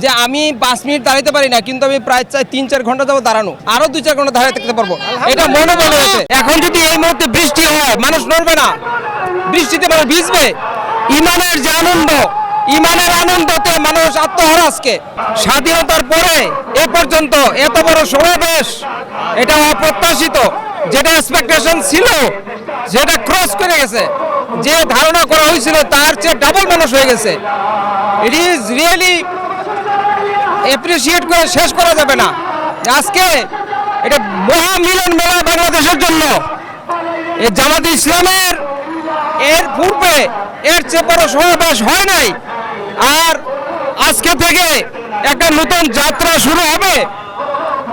যে আমি 5 মিনিট দাঁড়াইতে পারি না, কিন্তু আমি প্রায় 3-4 ঘন্টা যাবো দাঁড়ানো, আরো 2-4 ঘন্টা দাঁড়িয়ে থাকতে পারবো, এটা মনোবল হয়েছে। এখন যদি এই মুহূর্তে বৃষ্টি হয়, মানুষ নড়বে না, বৃষ্টিতে মানুষ ভিজবে। ইমানের যে আনন্দ, ইমানের আনন্দতে মানুষ আত্মহারা। আজকে স্বাধীনতার পরে এ পর্যন্ত এত বড় সমাবেশ, এটা অপ্রত্যাশিত। যেটা এক্সপেকটেশন ছিল যেটা ক্রস করে গেছে, যে ধারণা করা হয়েছিল তার চেয়ে ডাবল মানুষ হয়ে গেছে। ইট ইজ রিয়েলি অ্যাপ্রিসিয়েট করে শেষ করা যাবে না। আজকে এটা মহামিলন মেলা বাংলাদেশের জন্য। এই জামাতে ইসলামের এর পূর্বে এর চেয়ে বড় সমাবেশ হয় নাই। আর আজকে থেকে একটা নতুন যাত্রা শুরু হবে,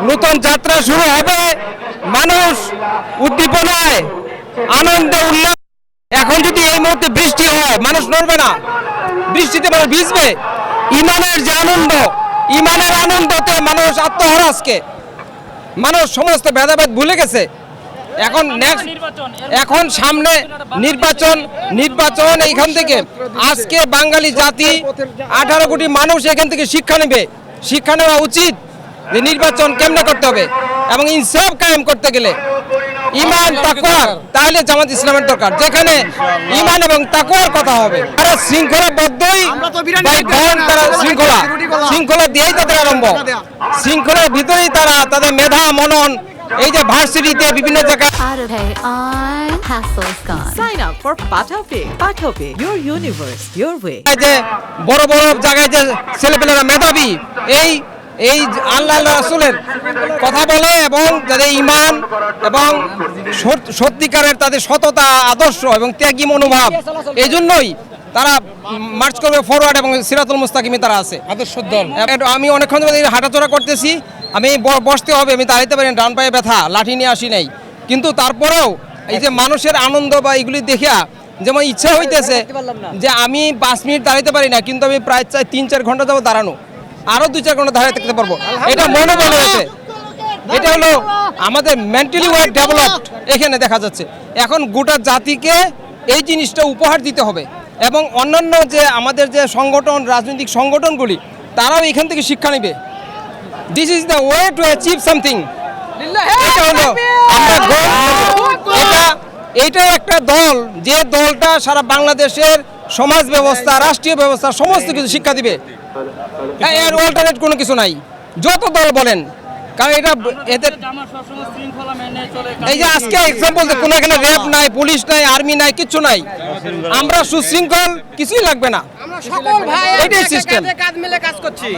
নতুন যাত্রা শুরু হবে। মানুষ উদ্দীপনায়, আনন্দে, উল্লাস। এখন যদি এই মুহূর্তে বৃষ্টি হয়, মানুষ নড়বে না, বৃষ্টিতে মানুষ ভিজবে। ইমানের যে আনন্দ, ইমানের আনন্দতে মানুষ আত্মহারা। আজকে মানুষ সমস্ত ভেদাভেদ ভুলে গেছে। এখন সামনে নির্বাচন এইখান থেকে আজকে বাঙালি জাতি 18 কোটি মানুষ এখান থেকে শিক্ষা নেবে। শিক্ষা নেওয়া উচিত যে নির্বাচন কেমনে করতে হবে, এবং ইনসাফ কায়েম করতে গেলে ইমান তাকওয়া, তাহলে জামাত ইসলামের দরকার, যেখানে ইমান এবং তাকওয়ার কথা হবে। তারা শৃঙ্খলাবদ্ধই, তারা শৃঙ্খলা দিয়েই তাদের আরম্ভ, শৃঙ্খলার ভিতরেই তারা তাদের মেধা মনন, এই যে ভার্সিটিতে বিভিন্ন জায়গায় Sign up for Patopay. Patopay, your universe, your way. যে বড় বড় জায়গায় যে ছেলেপেলেরা মেধাবী, এই আল্লাহ রাসূলের কথা বলে, এবং যাদের ইমান এবং সত্যিকারের তাদের সততা, আদর্শ এবং ত্যাগী মনোভাব, এই জন্যই তারা মার্চ করবে ফরওয়ার্ড, এবং সিরাতুল মুস্তাকিমে তারা আছে আদর্শ দল। আমি অনেকক্ষণ ধরে হাঁটাচলা করতেছি, আমি বসতে হবে, আমি দাঁড়াইতে পারি না, ডান পায়ে ব্যথা, লাঠি নিয়ে আসি নাই। কিন্তু তারপরেও এই যে মানুষের আনন্দ বা এগুলি দেখিয়া যেমন ইচ্ছা হইতেছে যে আমি 5 মিনিট দাঁড়াইতে পারি না, কিন্তু আমি প্রায় 3-4 ঘন্টা যাবো দাঁড়ানো, আরো 2-4 ঘন্টা দাঁড়িয়ে থাকতে পারবো, এটা মনোবল হয়েছে। এটা হলো আমাদের মেন্টালি ওয়েল ডেভেলপড এখানে দেখা যাচ্ছে। এখন গোটা জাতিকে এই জিনিসটা উপহার দিতে হবে, এবং অন্যান্য যে আমাদের যে সংগঠন, রাজনৈতিক সংগঠনগুলি, তারাও এখান থেকে শিক্ষা নেবে। This is the way to achieve something. এটা হলো এইটা একটা দল, যে দলটা সারা বাংলাদেশের সমাজ ব্যবস্থা, রাষ্ট্রীয় ব্যবস্থা সমস্ত কিছু শিক্ষা দিবে। এর অল্টারনেট কোনো কিছু নাই, যত দল বলেন। কারণ এটা এদের এই যে আজকে এক্সাম্পল, কোনো এখানে র্যাব নাই, পুলিশ নাই, আর্মি নাই, কিচ্ছু নাই। আমরা সুশৃঙ্খল, কিছুই লাগবে না, এটাই সিস্টেম। কাঁধে কাঁধ মিলে কাজ করছি।